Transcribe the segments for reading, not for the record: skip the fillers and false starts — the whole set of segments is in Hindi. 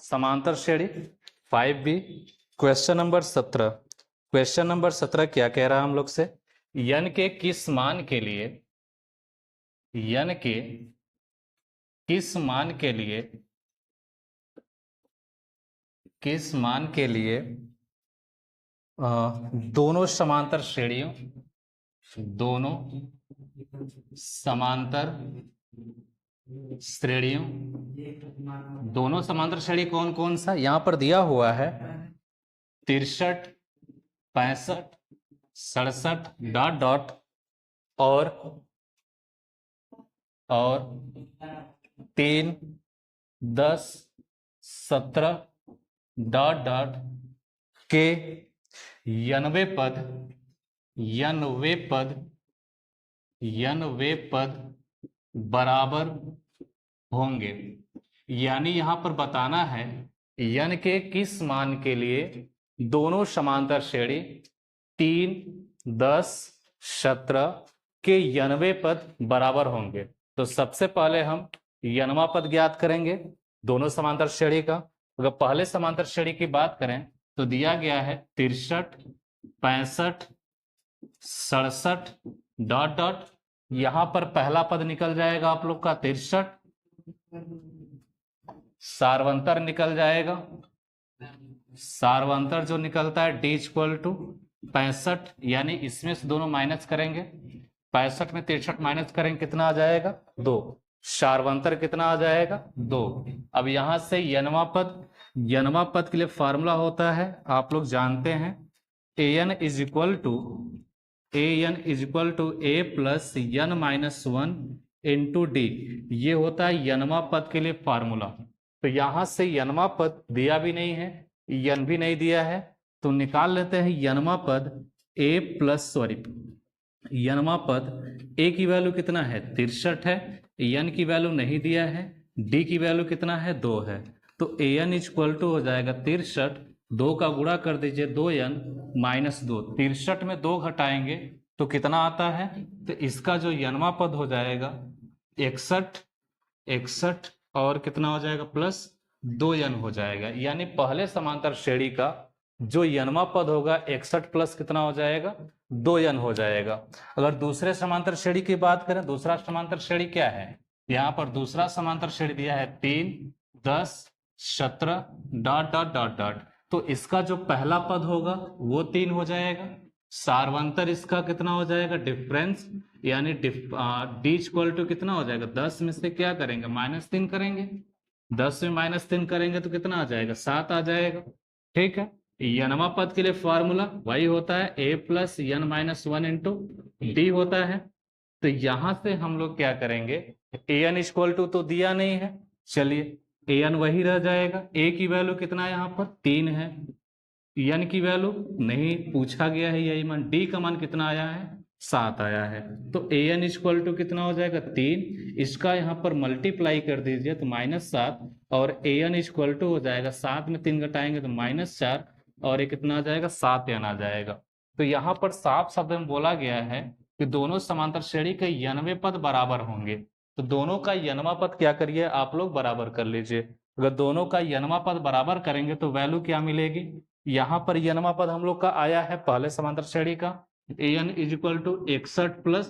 समांतर श्रेणी 5B। Question number 17। Question number 17 क्या कह रहा है हम लोग से, n के किस मान के लिए, n के किस मान के लिए, किस मान के लिए दोनों समांतर श्रेणियों, दोनों समांतर श्रेणियों, दोनों समांतर श्रेणी कौन कौन सा यहां पर दिया हुआ है, 63, 65, 67 डॉट डॉट और 3, 10, 17 डॉट डॉट के 90 पद, 90 पद बराबर होंगे। यानी यहां पर बताना है n के किस मान के लिए दोनों समांतर श्रेणी 3, 10, 17 के 90 पद बराबर होंगे। तो सबसे पहले हम 90वां पद ज्ञात करेंगे दोनों समांतर श्रेणी का। अगर पहले समांतर श्रेणी की बात करें तो दिया गया है 63, 65, 67 डॉट डॉट, यहां पर पहला पद निकल जाएगा आप लोग का 63, सार्वंतर निकल जाएगा, सार्वंतर जो निकलता है d इक्वल टू 65, यानी इसमें से दोनों माइनस करेंगे, 65 में 63 माइनस करेंगे कितना आ जाएगा 2, सार्वंतर कितना आ जाएगा 2। अब यहां से n वां पद के लिए फॉर्मूला होता है आप लोग जानते हैं, an is equal to a plus n minus 1 into D, ये होता है n वां पद के लिए फॉर्मूला। तो यहां से n वां पद दिया भी नहीं है, n भी नहीं दिया है, तो निकाल लेते हैं n वां पद a प्लस n वां पद a की वैल्यू कितना है 63 है, n की वैल्यू नहीं दिया है, d की वैल्यू कितना है 2 है, तो an इक्वल टू हो जाएगा 63, 2 का गुणा कर दीजिए 2n माइनस 2, 63 में 2 घटाएंगे तो कितना आता है, तो इसका जो n वां पद हो जाएगा 61 और कितना हो जाएगा प्लस 2n हो जाएगा। यानी पहले समांतर श्रेणी का जो n वां पद होगा 61 प्लस कितना हो जाएगा 2n हो जाएगा। अगर दूसरे समांतर श्रेणी की बात करें, दूसरा समांतर श्रेणी क्या है, यहाँ पर दूसरा समांतर श्रेणी दिया है 3, 10, 17 डॉट डॉट डॉट डॉट, तो इसका जो पहला पद होगा वो 3 हो जाएगा, सार्वंतर इसका कितना हो जाएगा डिफरेंस, यानी डी इक्वल टू कितना हो जाएगा 10 में से क्या करेंगे -3 करेंगे, 10 में -3 करेंगे तो कितना आ जाएगा 7 आ जाएगा। ठीक है, n वां पद के लिए फॉर्मूला वही होता है a plus n minus 1 into D होता है। तो यहां से हम लोग क्या करेंगे, an इक्वल टू तो दिया नहीं है, चलिए an वही रह जाएगा, a की वैल्यू कितना है यहाँ पर 3 है, n की वैल्यू नहीं पूछा गया है यही मान, d का मान कितना आया है 7 आया है, तो an इक्वल टू कितना हो जाएगा 3, इसका यहाँ पर मल्टीप्लाई कर दीजिए तो -7, और an इक्वल टू हो जाएगा 7 में 3 घटाएंगे तो -4, और ये कितना आ जाएगा 7n आ जाएगा। तो यहाँ पर साफ शब्द में बोला गया है कि दोनों समांतर श्रेणी के 90 पद बराबर होंगे। तो दोनों का n वां पद क्या करिए आप लोग बराबर कर लीजिए। अगर दोनों का n वां पद बराबर करेंगे तो वैल्यू क्या मिलेगी, यहाँ पर n वां पद हम लोग का आया है पहले समांतर श्रेणी का an is equal to 61 plus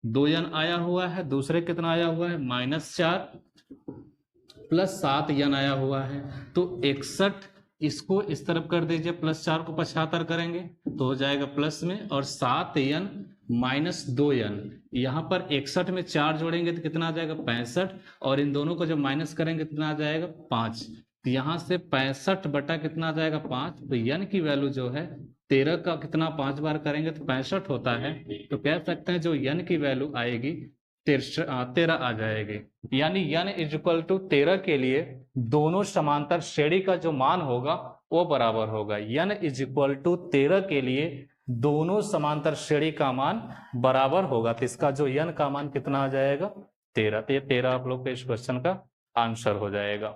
2n आया हुआ है, दूसरे कितना आया हुआ है -4 प्लस 7n आया हुआ है, तो 61 इसको इस तरफ कर दीजिए, +4 को 75 करेंगे तो हो जाएगा प्लस में, और 7n माइनस 2n, यहाँ पर 61 में 4 जोड़ेंगे तो कितना आ जाएगा 65, और इन दोनों को जब माइनस करेंगे कितना आ जाएगा 5, तो यहाँ से 65 बटा कितना आ जाएगा 5, तो n की वैल्यू जो है 13 का कितना 5 बार करेंगे तो 65 होता है, तो कह सकते हैं जो n की वैल्यू आएगी 13 आ जाएगी। यानी n इज इक्वल टू 13 के लिए दोनों समांतर श्रेणी का जो मान होगा वो बराबर होगा, n इज इक्वल टू 13 के लिए दोनों समांतर श्रेणी का मान बराबर होगा, तो इसका जो n का मान कितना आ जाएगा 13, तो ये 13 आप लोग के इस क्वेश्चन का आंसर हो जाएगा।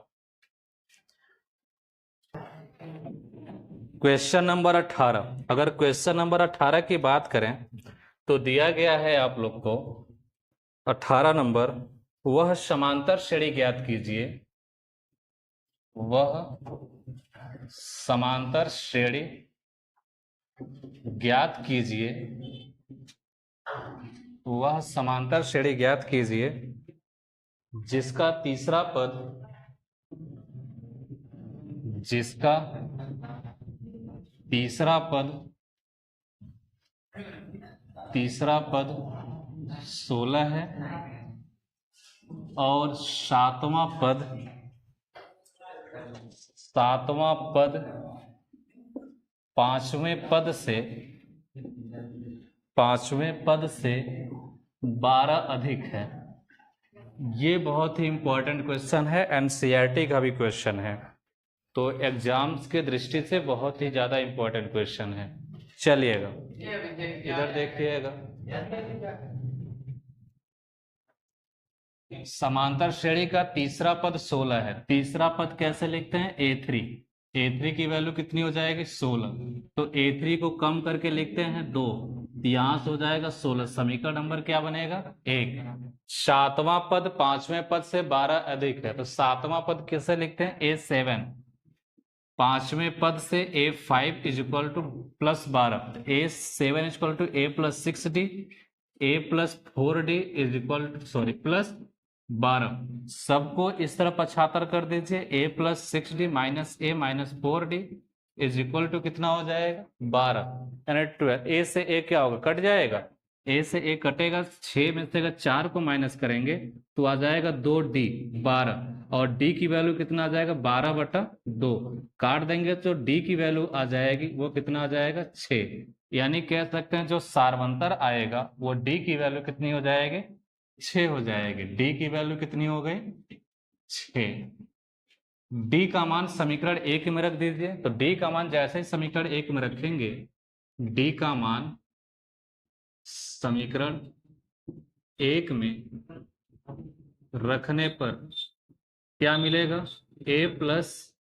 Question number 18। अगर क्वेश्चन नंबर 18 की बात करें तो दिया गया है आप लोग को 18 नंबर, वह समांतर श्रेणी ज्ञात कीजिए, वह समांतर श्रेणी ज्ञात कीजिए, वह समांतर श्रेणी ज्ञात कीजिए जिसका तीसरा पद, जिसका तीसरा पद 16 है और सातवां पद पांचवें पद से 12 अधिक है। ये बहुत ही इंपॉर्टेंट क्वेश्चन है, एनसीईआरटी का भी क्वेश्चन है, तो एग्जाम्स के दृष्टि से बहुत ही ज्यादा इंपॉर्टेंट क्वेश्चन है। चलिएगा इधर देखिएगा, समांतर श्रेणी का तीसरा पद 16 है। तीसरा पद कैसे लिखते हैं? A3 की वैल्यू कितनी हो जाएगी? 16। तो A3 को कम करके लिखते हैं 2, यहां से हो जाएगा 16। समीकरण नंबर क्या बनेगा? 1। सातवां पद पांचवें पद से 12 अधिक है, तो सातवां पद कैसे लिखते हैं? A7। पांचवें पद से A5 is equal to plus 12, A7 is equal to A plus 6D, A plus 4D is equal to plus 12। सबको इस तरह 75 कर दीजिए। A plus 6D minus A minus 4D is equal to कितना हो जाएगा? 12 यानी 12। A से A क्या होगा? कट जाएगा। A से A कटेगा, 6 में से अगर 4 को माइनस करेंगे तो आ जाएगा 2D 12, और D की वैल्यू कितना आ जाएगा? 12/2। काट देंगे तो D की वैल्यू आ जाएगी, वो कितना आ जाएगा? 6। यानी कह सकते हैं जो सार्वंतर आएगा वो D की वैल्यू कितनी हो जाएगी? 6 हो जाएगी। D की वैल्यू कितनी हो गई? 6। D का मान समीकरण 1 में रख दीजिए। तो D का मान जैसे ही समीकरण 1 में रखेंगे, D का मान समीकरण 1 में रखने पर क्या मिलेगा? A plus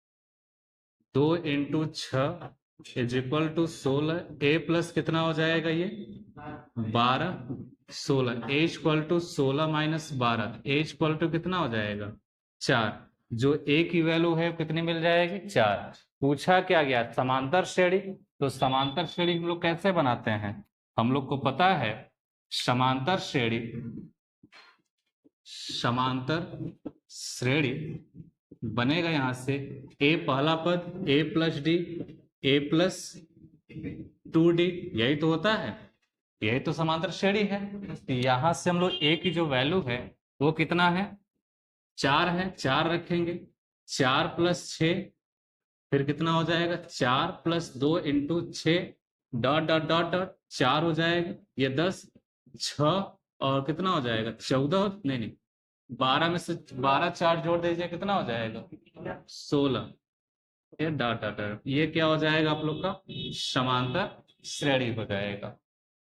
2 into 6 is equal to 16। A plus कितना हो जाएगा? ये 12 16। A इक्वल टू 16 माइनस 12, A इक्वल टू कितना हो जाएगा? 4। जो A की वैल्यू है कितनी मिल जाएगी? 4। पूछा क्या गया? समांतर श्रेणी। तो समांतर श्रेणी हम लोग कैसे बनाते हैं? हम लोग को पता है समांतर श्रेणी बनेगा यहां से A पहला पद A plus D, A plus 2D, यही तो होता है, यही तो समांतर श्रेणी है। यहां से हम लोग A की जो वैल्यू है वो कितना है? 4 है, 4 रखेंगे। 4 प्लस 6 फिर कितना हो जाएगा? 4 plus 2 into 6 dot dot dot dot 4 हो जाएगा, ये 10, 6 और कितना हो जाएगा? 14, नहीं 12 में से 12 4 जोड़ दीजिए, कितना हो जाएगा? 16। ये डॉट डॉट डॉट, ये क्या हो जाएगा आप लोग का? समांतर श्रेणी हो जाएगा।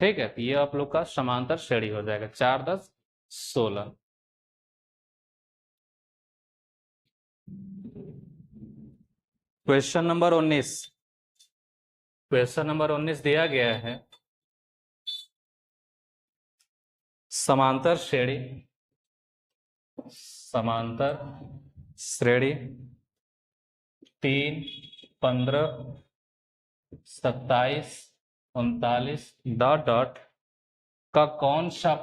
ठीक है, तो ये आप लोग का समांतर श्रेणी हो जाएगा। 4 10 16। क्वेश्चन नंबर 19, क्वेश्चन नंबर 19 दिया गया है समांतर श्रेणी, समांतर श्रेणी 3 15 27 39 डॉट डॉट का कौन सा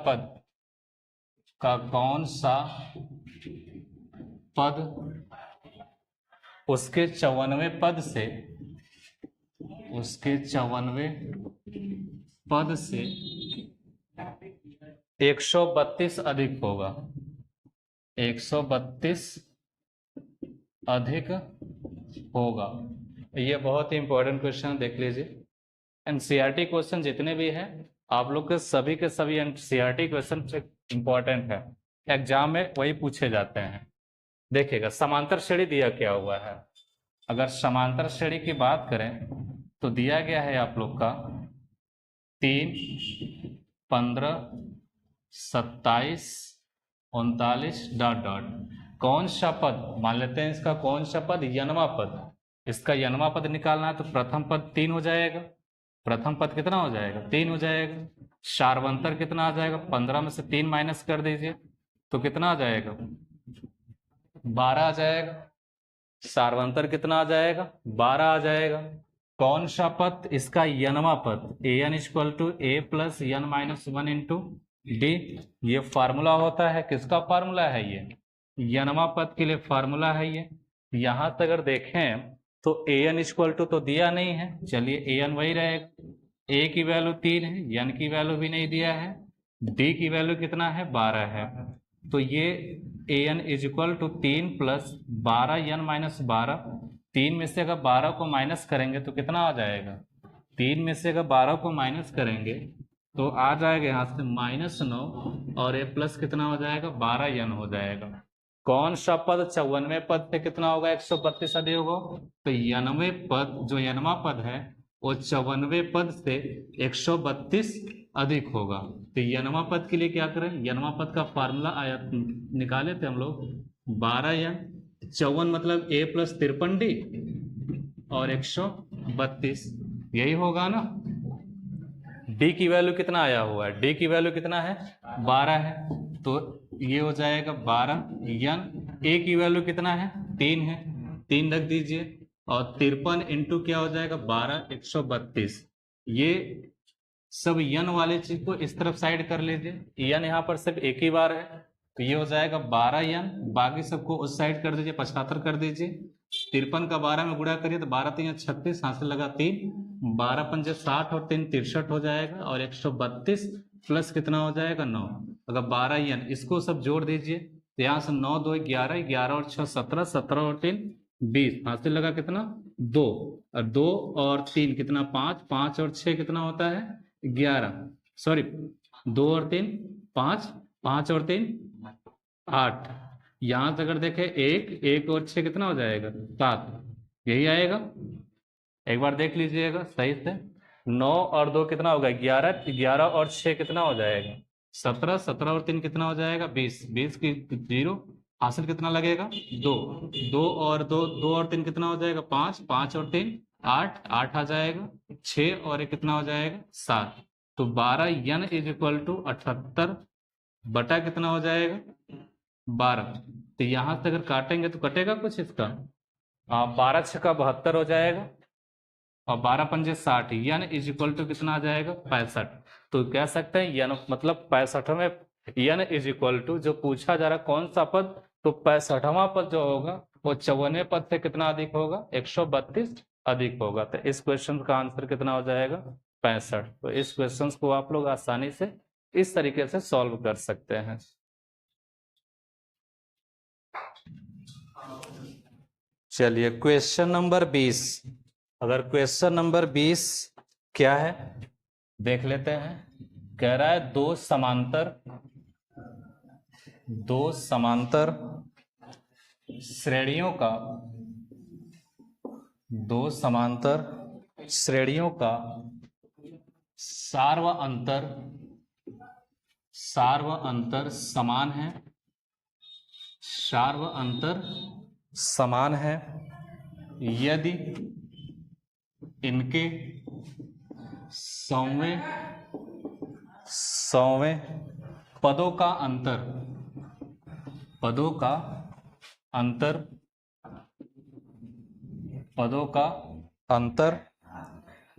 पद उसके 54वें पद से 132 अधिक होगा? 132 अधिक होगा। ये बहुत ही इंपॉर्टेंट क्वेश्चन, देख लीजिए। एनसीईआरटी क्वेश्चन जितने भी हैं आप लोग के सभी एनसीईआरटी क्वेश्चन इंपॉर्टेंट है, एग्जाम में वही पूछे जाते हैं। देखिएगा समांतर श्रेणी दिया क्या हुआ है। अगर समांतर श्रेणी की बात करें तो दिया गया है आप लोग का 3 15 27 39 डॉट डॉट। कौन सा पद मान लेते हैं? इसका कौन सा पद? यनवा पद। इसका यनवा पद निकालना है तो प्रथम पद 3 हो जाएगा। प्रथम पद कितना हो जाएगा? 3 हो जाएगा। सार्वंतर कितना आ जाएगा? 15 में से 3 माइनस कर दीजिए तो कितना आ जाएगा? 12 आ जाएगा। सार्वंतर कितना आ जाएगा, 12 आ जाएगा। कौन सा पद, इसका यनवा पद, A N equal to A plus N minus one into D. ये फार्मूला होता है, किसका फार्मूला है ये, यनवा पद के लिए फार्मूला है ये। यहां तक अगर देखें तो ए एन इक्वल टू तो दिया नहीं है, चलिए ए एन वही रहेगा, ए की वैल्यू 3 है, एन की वैल्यू भी नहीं दिया है, डी की वैल्यू कितना है, 12 है। तो ये A N is equal to 3 plus 12 N minus 12। 3 में से अगर 12 को माइनस करेंगे तो कितना आ जाएगा, 3 में से अगर 12 को माइनस करेंगे तो आ जाएगा यहाँ से -9, और ए प्लस कितना हो जाएगा, 12 एन हो जाएगा। कौन सा पद 54वें पद से कितना होगा, 132 अधिक होगा। तो 91वें पद जो यनवा पद है वो 54वें पद से 132 अधिक होगा। तो यनवा पद के लिए क्या करें, यनवा पद का फार्मूला आया निकाले थे हम लोग, 12n, 54 मतलब a प्लस 53d और 132, यही होगा ना। d की वैल्यू कितना आया हुआ है, d की वैल्यू कितना है, 12 है, तो ये हो जाएगा 12 n, a की वैल्यू कितना है, 3 है, 3 रख दीजिए, और 53 इंटू क्या हो जाएगा, 12, 132। ये सब यन वाले चीज को इस तरफ साइड कर लीजिए, यन यहाँ पर सिर्फ एक ही बार है, तो ये हो जाएगा 12 यन, बाकी सबको उस साइड कर दीजिए, 75 कर दीजिए। 53 का 12 में गुणा करिए तो 12 3 36, हाथ से लगा 3, 12 पंजे 60 और 3 63 हो जाएगा, और 132 प्लस कितना हो जाएगा, 9। अगर 12 यन इसको सब जोड़ दीजिए तो यहाँ से 9 2 11, 11 और 6 17, 17 और 3 20, हाथ से लगा कितना, 2, और 2 और 3 कितना, 5, 5 और 6 कितना होता है, 11, सॉरी 2 और 3 5, 5 और 3 8। यहां से अगर देखें 1, 1 और 6 कितना हो जाएगा, 7, यही आएगा। एक बार देख लीजिएगा सही से, 9 और 2 कितना होगा, 11, 11 और 6 कितना हो जाएगा, 17, 17 और 3 कितना हो जाएगा, 20, 20 की 0, हासिल कितना लगेगा, 2, 2 और 2, 2 और 3 कितना हो जाएगा, 5, 5 और 3 8, 8 आ जाएगा, 6 और 1 कितना हो जाएगा, 7। तो 12 n इज इक्वल टू 78 बटा कितना हो जाएगा, 12। तो यहां से अगर काटेंगे तो कटेगा कुछ इसका, 12 छक्का 72 हो जाएगा, और 12 पंजे 60, यन इज इक्वल टू कितना आ जाएगा, 65। तो कह सकते हैं यन मतलब 65 में यन इज इक्वल टू, जो पूछा जा रहा कौन सा पद, तो 65वां पद जो होगा वो 54वें पद से कितना अधिक होगा, 132 अधिक होगा। तो इस क्वेश्चन का आंसर कितना हो जाएगा, 65। तो इस क्वेश्चन को आप लोग आसानी से इस तरीके से सॉल्व कर सकते हैं। चलिए क्वेश्चन नंबर 20। अगर क्वेश्चन नंबर 20 क्या है देख लेते हैं। कह रहा है दो समांतर श्रेणियों का, दो समांतर श्रेणियों का सार्व अंतर समान है, सार्व अंतर समान है यदि इनके सौवें पदों का अंतर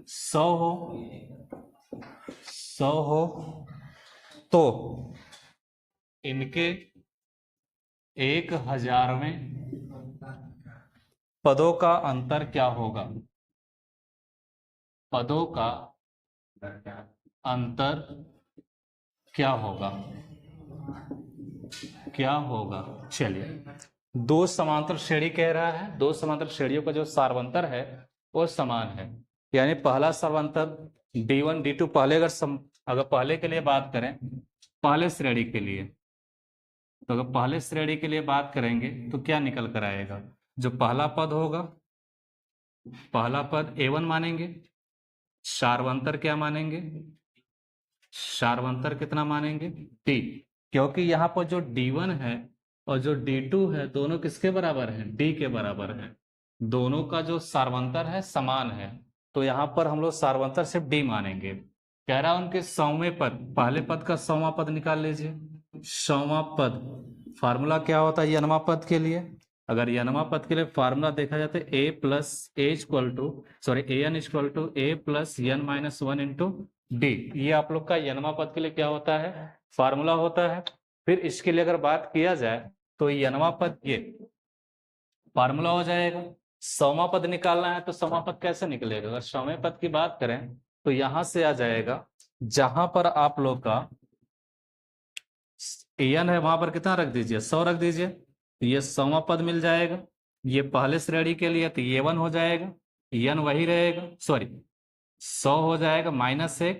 100 हो तो इनके 1000वें पदों का अंतर क्या होगा, पदों का अंतर क्या होगा। चलिए दो समांतर श्रेणी कह रहा है, दो समांतर श्रेणियों का जो सार्वंतर है वो समान है, यानी पहला सार्वंतर D1 D2 पहले अगर पहले के लिए बात करें, पहले श्रेणी के लिए, तो अगर पहले श्रेणी के लिए बात करेंगे तो क्या निकल कर आएगा, जो पहला पद होगा, पहला पद A1 मानेंगे, सार्वंतर क्या मानेंगे, सार्वंतर कितना मानेंगे, D, क्योंकि यहाँ पर जो D1 है और जो D2 है दोनों किसके बराबर है, D के बराबर है, दोनों का जो सार्वंतर है समान है, तो यहाँ पर हम लोग सार्वंतर सिर्फ D मानेंगे। कह रहा उनके 100वें पद, पहले पद का 100वां पद निकाल लीजिए। 100वां पद फार्मूला क्या होता है यनवा पद के लिए, अगर यनवा पद के लिए फार्मूला देखा जाए तो A plus A equal to sorry A N equal to A plus N minus one into D, ये आप लोग का यनवा पद के लिए क्या होता है, फार्मूला होता है। फिर इसके लिए अगर बात किया जाए तो यनवा पद ये फार्मूला हो जाएगा। सौमा पद निकालना है तो सौमा पद कैसे निकलेगा, अगर सौम्य पद की बात करें तो यहां से आ जाएगा, जहां पर आप लोग का एन है वहां पर कितना रख दीजिए, 100 रख दीजिए, तो ये 100वां पद मिल जाएगा। ये पहले श्रेणी के लिए तो ये 1 हो जाएगा, एन वही रहेगा, सॉरी 100 हो जाएगा माइनस 1,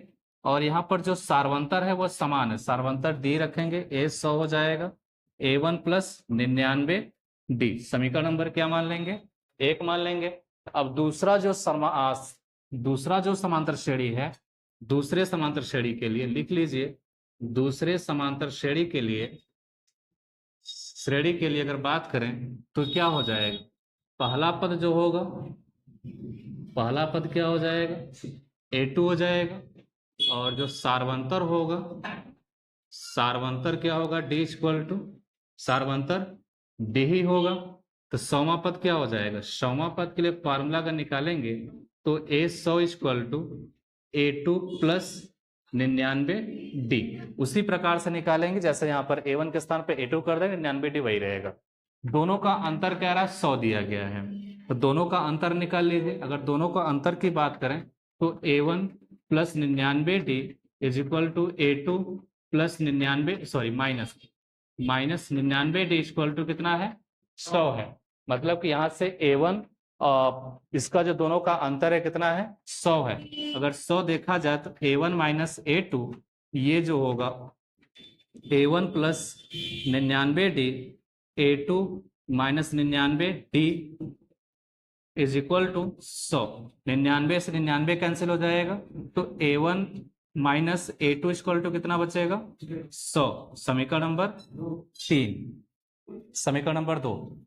और यहाँ पर जो सार्वंतर है वो समान है, सार्वंतर डी रखेंगे, ए 100 हो जाएगा, A1 प्लस 99 डी, समीकरण नंबर क्या मान लेंगे, 1 मान लेंगे। अब दूसरा जो समांतर श्रेणी है, दूसरे समांतर श्रेणी के लिए लिख लीजिए, दूसरे समांतर श्रेणी के लिए अगर बात करें तो क्या हो जाएगा, पहला पद जो होगा, पहला पद क्या हो जाएगा, A2 हो जाएगा, और जो सार्वंतर होगा, सार्वंतर क्या होगा, D इक्वल टू सार्वंतर D ही होगा। तो 100वां पद क्या हो जाएगा, 100वां पद के लिए फार्मूला अगर निकालेंगे तो A100 equal to A2 plus 99 D, उसी प्रकार से निकालेंगे जैसे यहाँ पर A1 के स्थान पे A2 कर देंगे, 99 डी वही रहेगा। दोनों का अंतर कह रहा है 100 दिया गया है, तो दोनों का अंतर निकाल लीजिए। अगर दोनों का अंतर की बात करें तो A1 plus 99 d is equal to A2 plus 99 sorry minus 99 d equal to कितना है, 100 है। मतलब कि यहाँ से A1 इसका जो दोनों का अंतर है कितना है, 100 है। अगर 100 देखा जाए तो A1 माइनस A2, ये जो होगा A1 plus 99 d, A2 minus 99 d is equal to 100। 99 से 99 कैंसिल हो जाएगा, तो A1 minus A2 equal to कितना बचेगा, 100। समीकरण नंबर 3, समीकरण नंबर 2,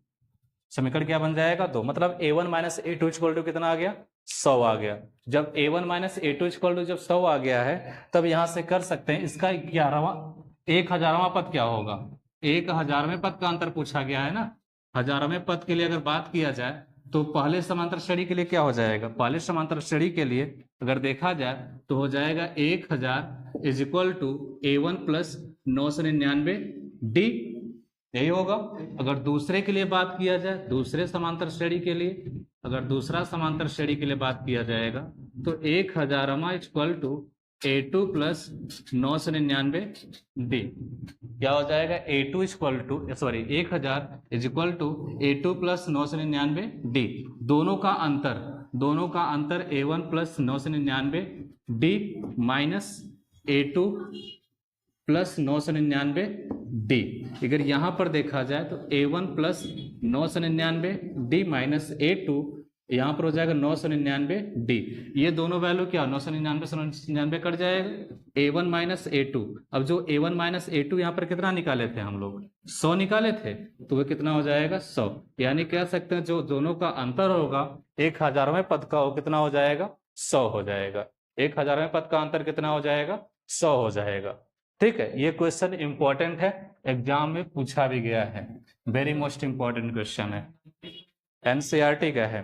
समीकरण क्या बन जाएगा, 2। मतलब A1 minus A2 equal to कितना आ गया, 100 आ गया। जब A1 minus A2 equal to जब 100 आ गया है, तब यहां से कर सकते हैं इसका 1000वां पद क्या होगा, 1000वें पद का अंतर पूछा गया है ना। 1000वें पद के लिए अगर बात किया जाए तो पहले समांतर श्रेणी के लिए क्या हो जाएगा, पहले समांतर श्रेणी के लिए अगर देखा जाए तो हो जाएगा 1000 is equal to A1 plus 999 d, यही होगा। अगर दूसरे के लिए बात किया जाए, दूसरे समांतर श्रेणी के लिए, अगर दूसरा समांतर श्रेणी के लिए बात किया जाएगा तो 1000वां equal to A2 plus 999 D, क्या हो जाएगा, A2 equal to sorry 1000 is equal to A2 plus 999 D. दोनों का अंतर A1 plus 999 D minus A2 plus 999 D. अगर यहां पर देखा जाए तो A1 plus 999 D minus A2, यहां पर हो जाएगा 999 डी। ये दोनों वैल्यू क्या, 999 से 999 कट जाएगा, A1 माइनस A2। अब जो A1 माइनस A2 यहाँ पर कितना निकाले थे हम लोग, 100 निकाले थे, तो वो कितना हो जाएगा, 100। यानी कह सकते हैं जो दोनों का अंतर होगा 1000वें पद का, वो कितना हो जाएगा, 100 हो जाएगा। 1000वें पद का अंतर कितना हो जाएगा, 100 हो जाएगा। ठीक है, ये क्वेश्चन इंपॉर्टेंट है, एग्जाम में पूछा भी गया है, वेरी मोस्ट इंपॉर्टेंट क्वेश्चन है, एनसीईआरटी का है।